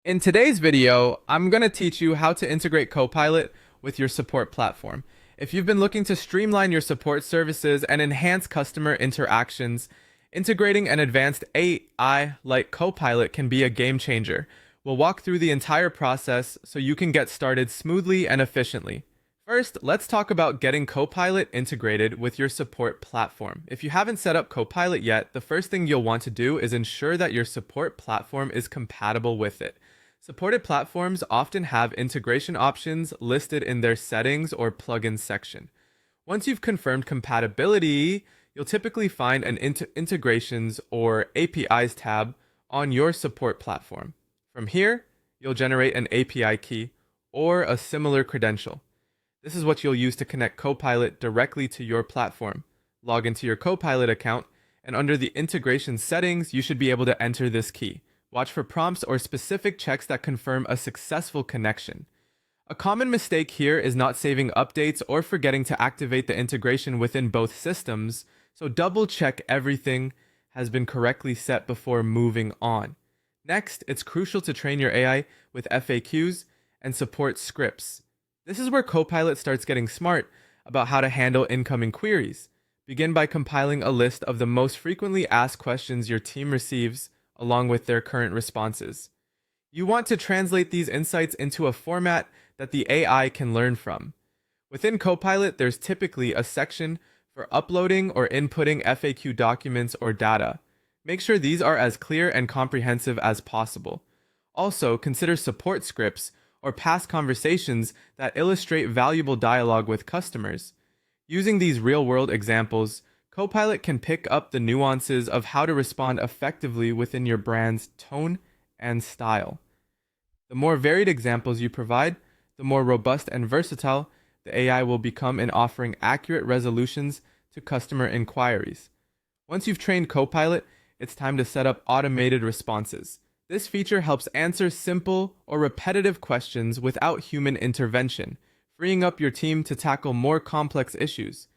In today's video, I'm going to teach you how to integrate Copilot with your support platform. If you've been looking to streamline your support services and enhance customer interactions, integrating an advanced AI like Copilot can be a game changer. We'll walk through the entire process so you can get started smoothly and efficiently. First, let's talk about getting Copilot integrated with your support platform. If you haven't set up Copilot yet, the first thing you'll want to do is ensure that your support platform is compatible with it. Supported platforms often have integration options listed in their settings or plugins section. Once you've confirmed compatibility, you'll typically find an integrations or APIs tab on your support platform. From here, you'll generate an API key or a similar credential. This is what you'll use to connect Copilot directly to your platform. Log into your Copilot account, and under the integration settings, you should be able to enter this key. Watch for prompts or specific checks that confirm a successful connection. A common mistake here is not saving updates or forgetting to activate the integration within both systems, so double check everything has been correctly set before moving on. Next, it's crucial to train your AI with FAQs and support scripts. This is where Copilot starts getting smart about how to handle incoming queries. Begin by compiling a list of the most frequently asked questions your team receives, along with their current responses. You want to translate these insights into a format that the AI can learn from. Within Copilot, there's typically a section for uploading or inputting FAQ documents or data. Make sure these are as clear and comprehensive as possible. Also, consider support scripts or past conversations that illustrate valuable dialogue with customers. Using these real-world examples, Copilot can pick up the nuances of how to respond effectively within your brand's tone and style. The more varied examples you provide, the more robust and versatile the AI will become in offering accurate resolutions to customer inquiries. Once you've trained Copilot, it's time to set up automated responses. This feature helps answer simple or repetitive questions without human intervention, freeing up your team to tackle more complex issues.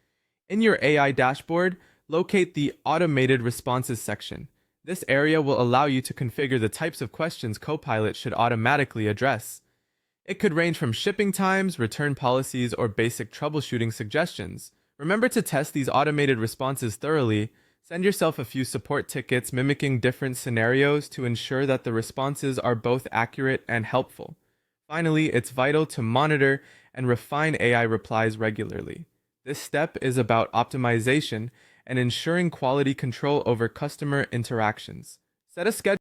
In your AI dashboard, locate the Automated Responses section. This area will allow you to configure the types of questions Copilot should automatically address. It could range from shipping times, return policies, or basic troubleshooting suggestions. Remember to test these automated responses thoroughly. Send yourself a few support tickets mimicking different scenarios to ensure that the responses are both accurate and helpful. Finally, it's vital to monitor and refine AI replies regularly. This step is about optimization and ensuring quality control over customer interactions. Set a schedule